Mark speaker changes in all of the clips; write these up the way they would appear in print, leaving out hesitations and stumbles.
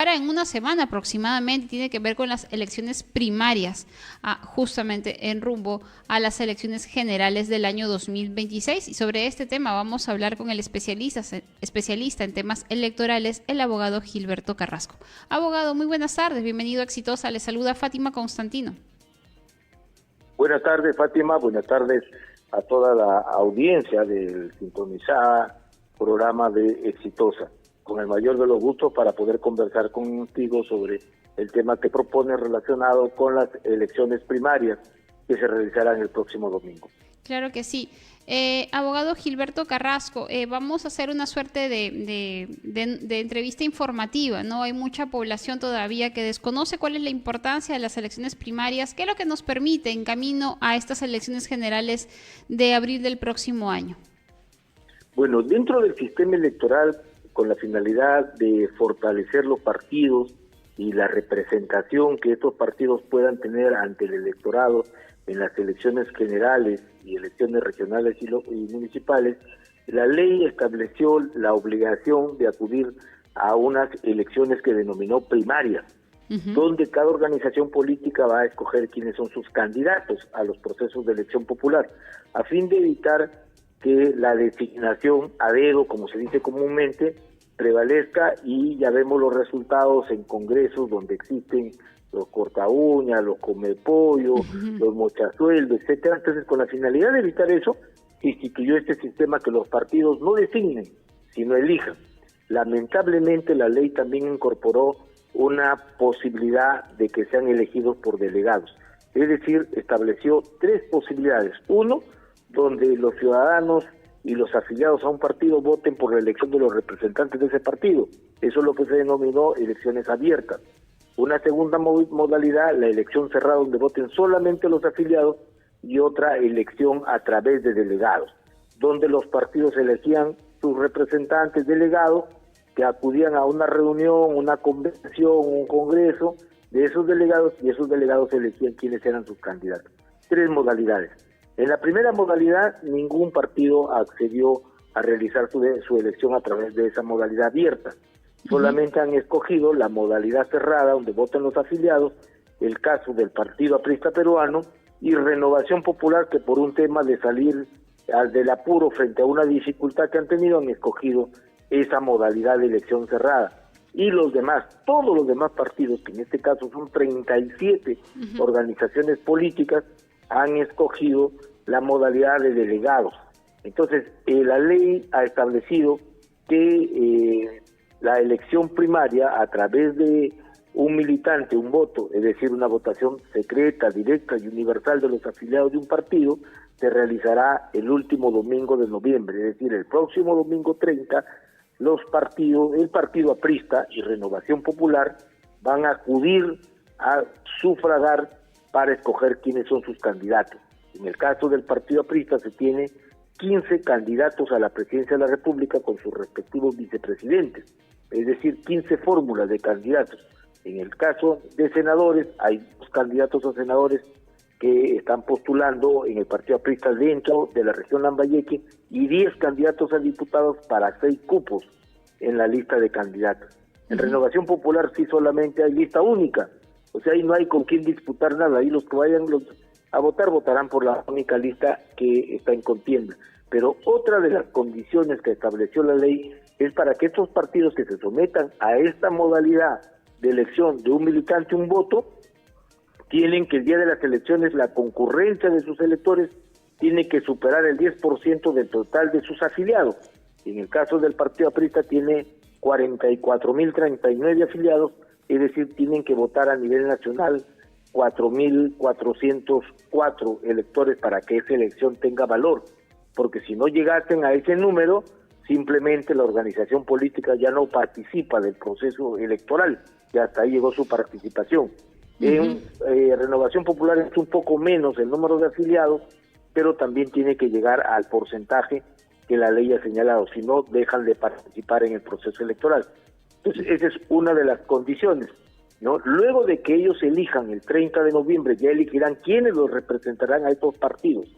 Speaker 1: ahora en una semana aproximadamente, tiene que ver con las elecciones primarias, justamente en rumbo a las elecciones generales del año 2026. Y sobre este tema vamos a hablar con el especialista en temas electorales, el abogado Gilberto Carrasco. Abogado, muy buenas tardes, bienvenido a Exitosa, le saluda Fátima Constantino.
Speaker 2: Buenas tardes, Fátima, buenas tardes a toda la audiencia del sintonizada programa de Exitosa. Con el mayor de los gustos para poder conversar contigo sobre el tema que propone relacionado con las elecciones primarias que se realizarán el próximo domingo.
Speaker 1: Claro que sí. Abogado Gilberto Carrasco, vamos a hacer una suerte de entrevista informativa, ¿no? Hay mucha población todavía que desconoce cuál es la importancia de las elecciones primarias, qué es lo que nos permite en camino a estas elecciones generales de abril del próximo año.
Speaker 2: Bueno, dentro del sistema electoral, con la finalidad de fortalecer los partidos y la representación que estos partidos puedan tener ante el electorado en las elecciones generales y elecciones regionales y municipales, la ley estableció la obligación de acudir a unas elecciones que denominó primarias, donde cada organización política va a escoger quiénes son sus candidatos a los procesos de elección popular, a fin de evitar que la designación a dedo, como se dice comúnmente, prevalezca, y ya vemos los resultados en congresos donde existen los cortaúñas, los comepollo, los mochasueldos, etcétera. Entonces, con la finalidad de evitar eso, se instituyó este sistema que los partidos no designen, sino elijan. Lamentablemente, la ley también incorporó una posibilidad de que sean elegidos por delegados. Es decir, estableció tres posibilidades. Uno, donde los ciudadanos y los afiliados a un partido voten por la elección de los representantes de ese partido. Eso es lo que se denominó elecciones abiertas. Una segunda modalidad, la elección cerrada, donde voten solamente los afiliados, y otra elección a través de delegados, donde los partidos elegían sus representantes delegados que acudían a una reunión, una convención, un congreso de esos delegados, y esos delegados elegían quiénes eran sus candidatos. Tres modalidades. En la primera modalidad, ningún partido accedió a realizar su elección a través de esa modalidad abierta. Solamente han escogido la modalidad cerrada, donde votan los afiliados, el caso del Partido Aprista Peruano y Renovación Popular, que por un tema de salir del apuro frente a una dificultad que han tenido, han escogido esa modalidad de elección cerrada. Y los demás, todos los demás partidos, que en este caso son 37 organizaciones políticas, han escogido la modalidad de delegados. Entonces, la ley ha establecido que la elección primaria, a través de un militante, un voto, es decir, una votación secreta, directa y universal de los afiliados de un partido, se realizará el último domingo de noviembre, es decir, el próximo domingo 30, el Partido Aprista y Renovación Popular van a acudir a sufragar para escoger quiénes son sus candidatos. En el caso del Partido Aprista se tiene 15 candidatos a la presidencia de la República con sus respectivos vicepresidentes, es decir, 15 fórmulas de candidatos. En el caso de senadores, hay 2 candidatos a senadores que están postulando en el Partido Aprista dentro de la región Lambayeque, y 10 candidatos a diputados para 6 cupos en la lista de candidatos. En Renovación Popular sí solamente hay lista única, o sea, ahí no hay con quién disputar nada, ahí los que vayan a votar votarán por la única lista que está en contienda. Pero otra de las condiciones que estableció la ley es para que estos partidos que se sometan a esta modalidad de elección de un militante, un voto, tienen que el día de las elecciones la concurrencia de sus electores tiene que superar el 10% del total de sus afiliados. En el caso del Partido Aprista tiene 44.039 afiliados, es decir, tienen que votar a nivel nacional 4.404 electores para que esa elección tenga valor, porque si no llegasen a ese número, simplemente la organización política ya no participa del proceso electoral, ya hasta ahí llegó su participación. En Renovación Popular es un poco menos el número de afiliados, pero también tiene que llegar al porcentaje que la ley ha señalado, si no dejan de participar en el proceso electoral. Entonces, esa es una de las condiciones, ¿no? Luego de que ellos elijan el 30 de noviembre, ya elegirán quiénes los representarán a estos partidos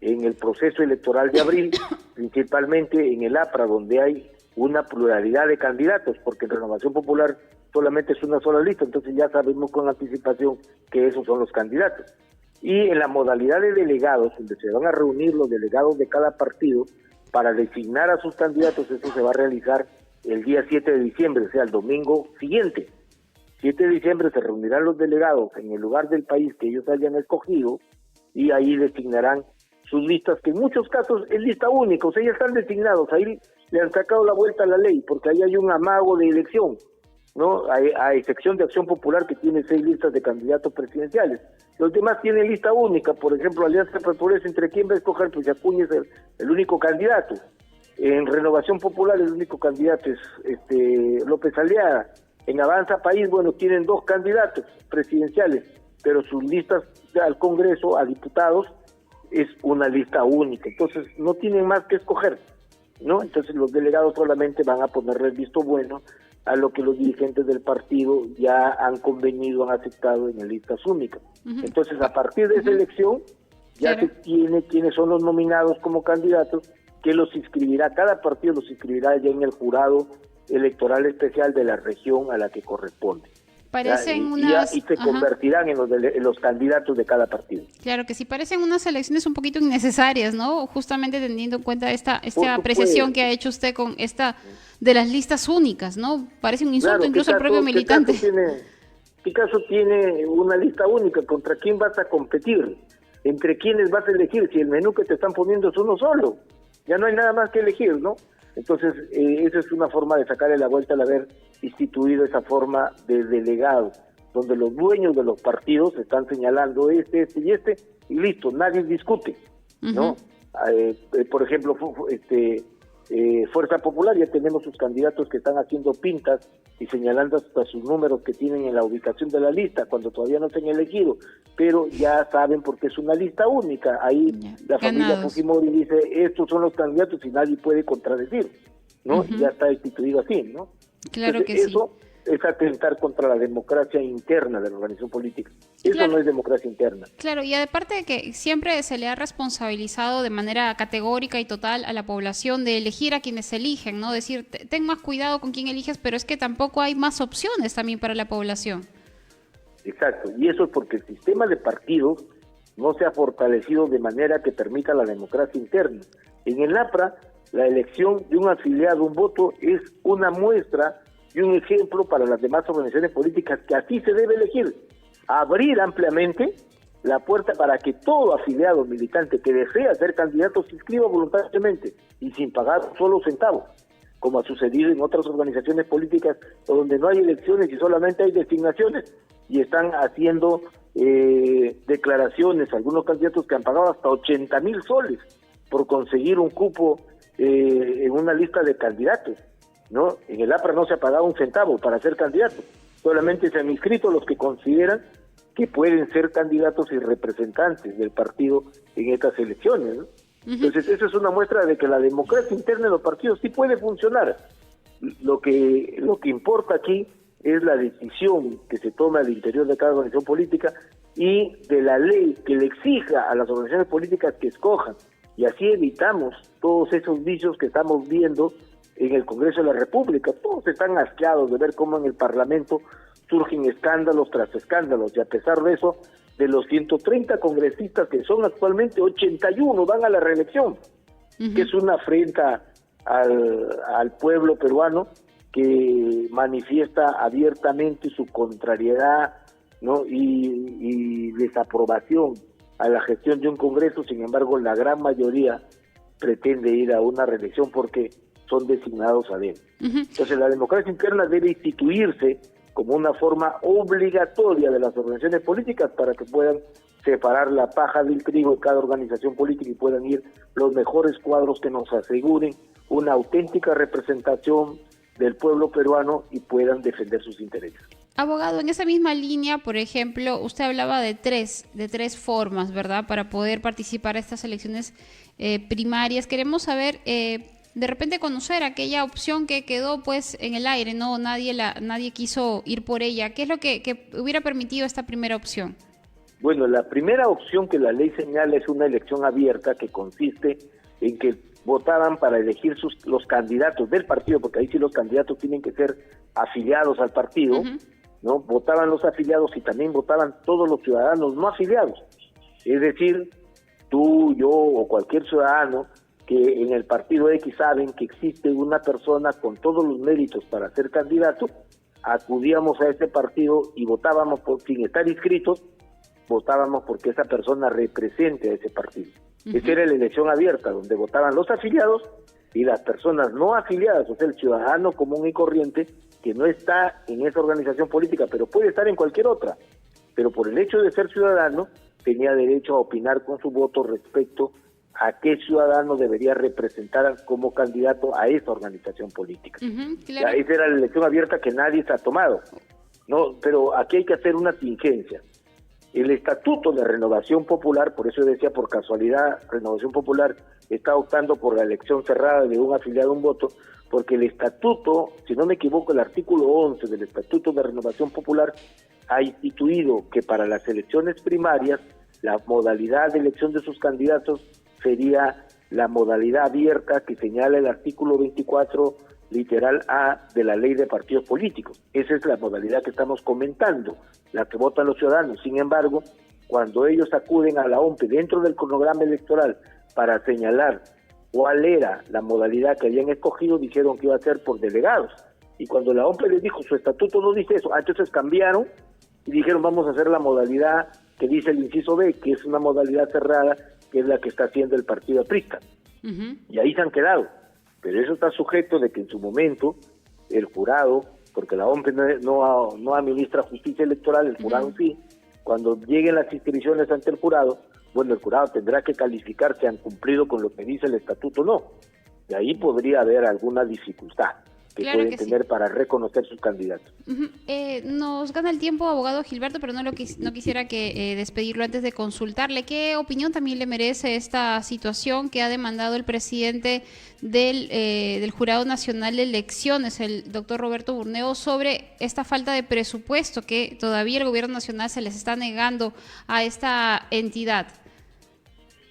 Speaker 2: en el proceso electoral de abril, principalmente en el APRA, donde hay una pluralidad de candidatos, porque en Renovación Popular solamente es una sola lista, entonces ya sabemos con anticipación que esos son los candidatos. Y en la modalidad de delegados, donde se van a reunir los delegados de cada partido para designar a sus candidatos, eso se va a realizar el día 7 de diciembre, o sea, el domingo siguiente. 7 de diciembre se reunirán los delegados en el lugar del país que ellos hayan escogido y ahí designarán sus listas, que en muchos casos es lista única, o sea, ya están designados, ahí le han sacado la vuelta a la ley, porque ahí hay un amago de elección, ¿no? A excepción de Acción Popular, que tiene 6 listas de candidatos presidenciales. Los demás tienen lista única, por ejemplo, Alianza para el Progreso, ¿entre quién va a escoger? Pues Acuña es el único candidato. En Renovación Popular el único candidato es López Aliaga. En Avanza País, bueno, tienen 2 candidatos presidenciales, pero sus listas al Congreso, a diputados, es una lista única, entonces no tienen más que escoger, ¿no? Entonces los delegados solamente van a ponerle el visto bueno a lo que los dirigentes del partido ya han convenido, han aceptado en listas únicas. Entonces, a partir de esa elección, ya se tiene quiénes son los nominados como candidatos, que los inscribirá, cada partido los inscribirá ya en el jurado electoral especial de la región a la que corresponde.
Speaker 1: Parecen
Speaker 2: y se convertirán en los candidatos de cada partido.
Speaker 1: Claro que sí, parecen unas elecciones un poquito innecesarias, ¿no? Justamente teniendo en cuenta esta apreciación que ha hecho usted con esta de las listas únicas, ¿no? Parece un insulto incluso al propio militante.
Speaker 2: ¿Qué caso tiene una lista única? ¿Contra quién vas a competir? ¿Entre quiénes vas a elegir? Si el menú que te están poniendo es uno solo, ya no hay nada más que elegir, ¿no? Entonces, esa es una forma de sacarle la vuelta al haber instituido esa forma de delegado, donde los dueños de los partidos están señalando este y listo, nadie discute, ¿no? Por ejemplo, Fuerza Popular, ya tenemos sus candidatos que están haciendo pintas y señalando hasta sus números que tienen en la ubicación de la lista, cuando todavía no se han elegido, pero ya saben porque es una lista única. Ahí la familia Fujimori dice, estos son los candidatos y nadie puede contradecir, ¿no? Y ya está instituido así, ¿no?
Speaker 1: Claro.
Speaker 2: Entonces,
Speaker 1: que
Speaker 2: eso es atentar contra la democracia interna de la organización política. Eso no es democracia interna.
Speaker 1: Claro, y aparte de que siempre se le ha responsabilizado de manera categórica y total a la población de elegir a quienes eligen, ¿no? Decir, ten más cuidado con quién eliges, pero es que tampoco hay más opciones también para la población.
Speaker 2: Exacto, y eso es porque el sistema de partidos no se ha fortalecido de manera que permita la democracia interna. En el APRA, la elección de un afiliado, un voto, es una muestra y un ejemplo para las demás organizaciones políticas que así se debe elegir. Abrir ampliamente la puerta para que todo afiliado militante que desea ser candidato se inscriba voluntariamente y sin pagar un solo centavo, como ha sucedido en otras organizaciones políticas donde no hay elecciones y solamente hay designaciones y están haciendo declaraciones, algunos candidatos que han pagado hasta 80,000 soles por conseguir un cupo en una lista de candidatos, ¿no? En el APRA no se ha pagado un centavo para ser candidato, solamente se han inscrito los que consideran que pueden ser candidatos y representantes del partido en estas elecciones, ¿no? Entonces, eso es una muestra de que la democracia interna de los partidos sí puede funcionar. Lo que importa aquí es la decisión que se toma al interior de cada organización política y de la ley que le exija a las organizaciones políticas que escojan, y así evitamos todos esos vicios que estamos viendo en el Congreso de la República. Todos están asqueados de ver cómo en el Parlamento surgen escándalos tras escándalos, y a pesar de eso, de los 130 congresistas que son actualmente, 81 van a la reelección, que es una afrenta al pueblo peruano, que manifiesta abiertamente su contrariedad, ¿no? y desaprobación a la gestión de un Congreso. Sin embargo, la gran mayoría pretende ir a una reelección porque son designados a él. Entonces, la democracia interna debe instituirse como una forma obligatoria de las organizaciones políticas para que puedan separar la paja del trigo de cada organización política y puedan ir los mejores cuadros que nos aseguren una auténtica representación del pueblo peruano y puedan defender sus intereses.
Speaker 1: Abogado, en esa misma línea, por ejemplo, usted hablaba de tres formas, ¿verdad?, para poder participar en estas elecciones primarias. Queremos saber, de repente conocer aquella opción que quedó pues en el aire, no, nadie quiso ir por ella. ¿Qué es lo que hubiera permitido esta primera opción?
Speaker 2: Bueno, la primera opción que la ley señala es una elección abierta, que consiste en que votaran para elegir los candidatos del partido, porque ahí sí los candidatos tienen que ser afiliados al partido, ¿no? Votaban los afiliados y también votaban todos los ciudadanos no afiliados. Es decir, tú, yo o cualquier ciudadano que en el partido X saben que existe una persona con todos los méritos para ser candidato, acudíamos a ese partido y votábamos sin estar inscritos, votábamos porque esa persona represente a ese partido. Esa era la elección abierta, donde votaban los afiliados y las personas no afiliadas, o sea, el ciudadano común y corriente que no está en esa organización política, pero puede estar en cualquier otra, pero por el hecho de ser ciudadano, tenía derecho a opinar con su voto respecto a qué ciudadano debería representar como candidato a esa organización política.
Speaker 1: Claro.
Speaker 2: Esa era la elección abierta que nadie se ha tomado, ¿no? Pero aquí hay que hacer una tingencia. El Estatuto de Renovación Popular, por eso decía, por casualidad, Renovación Popular está optando por la elección cerrada de un afiliado a un voto, porque el Estatuto, si no me equivoco, el artículo 11 del Estatuto de Renovación Popular ha instituido que para las elecciones primarias la modalidad de elección de sus candidatos sería la modalidad abierta que señala el artículo 24, literal A, de la Ley de Partidos Políticos. Esa es la modalidad que estamos comentando, la que votan los ciudadanos. Sin embargo, cuando ellos acuden a la OMPE dentro del cronograma electoral para señalar cuál era la modalidad que habían escogido, dijeron que iba a ser por delegados. Y cuando la OMPE les dijo, su estatuto no dice eso, entonces cambiaron y dijeron, vamos a hacer la modalidad que dice el inciso B, que es una modalidad cerrada, que es la que está haciendo el partido aprista. Y ahí se han quedado. Pero eso está sujeto de que en su momento el jurado, porque la OMPE no administra justicia electoral, el jurado sí, cuando lleguen las inscripciones ante el jurado, bueno, el jurado tendrá que calificar si han cumplido con lo que dice el estatuto o no. Y ahí podría haber alguna dificultad que
Speaker 1: Claro
Speaker 2: pueden
Speaker 1: que sí.
Speaker 2: tener para reconocer sus candidatos.
Speaker 1: Nos gana el tiempo, abogado Gilberto, pero no quisiera que despedirlo antes de consultarle. ¿Qué opinión también le merece esta situación que ha demandado el presidente del Jurado Nacional de Elecciones, el doctor Roberto Burneo, sobre esta falta de presupuesto que todavía el gobierno nacional se les está negando a esta entidad?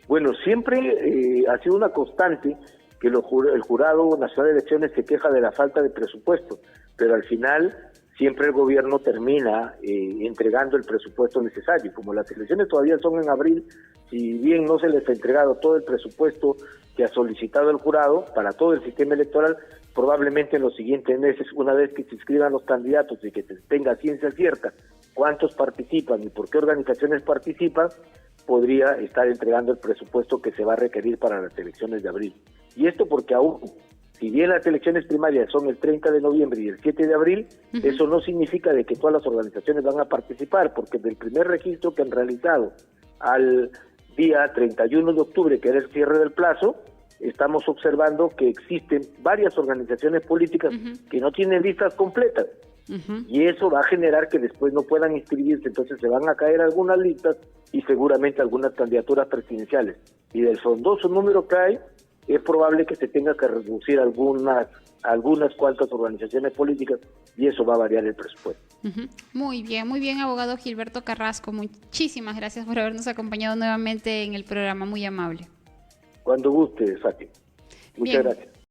Speaker 2: Bueno, siempre ha sido una constante que el Jurado Nacional de Elecciones se queja de la falta de presupuesto, pero al final siempre el gobierno termina entregando el presupuesto necesario. Como las elecciones todavía son en abril, si bien no se les ha entregado todo el presupuesto que ha solicitado el jurado para todo el sistema electoral, probablemente en los siguientes meses, una vez que se inscriban los candidatos y que se tenga ciencia cierta cuántos participan y por qué organizaciones participan, podría estar entregando el presupuesto que se va a requerir para las elecciones de abril. Y esto porque aún, si bien las elecciones primarias son el 30 de noviembre y el 7 de abril, eso no significa de que todas las organizaciones van a participar, porque del primer registro que han realizado al día 31 de octubre, que era el cierre del plazo, estamos observando que existen varias organizaciones políticas que no tienen listas completas. Y eso va a generar que después no puedan inscribirse, entonces se van a caer algunas listas y seguramente algunas candidaturas presidenciales. Y del frondoso número que hay, es probable que se tenga que reducir algunas cuantas organizaciones políticas y eso va a variar el presupuesto.
Speaker 1: Muy bien, abogado Gilberto Carrasco, muchísimas gracias por habernos acompañado nuevamente en el programa, muy amable.
Speaker 2: Cuando guste, Fátima. Muchas gracias.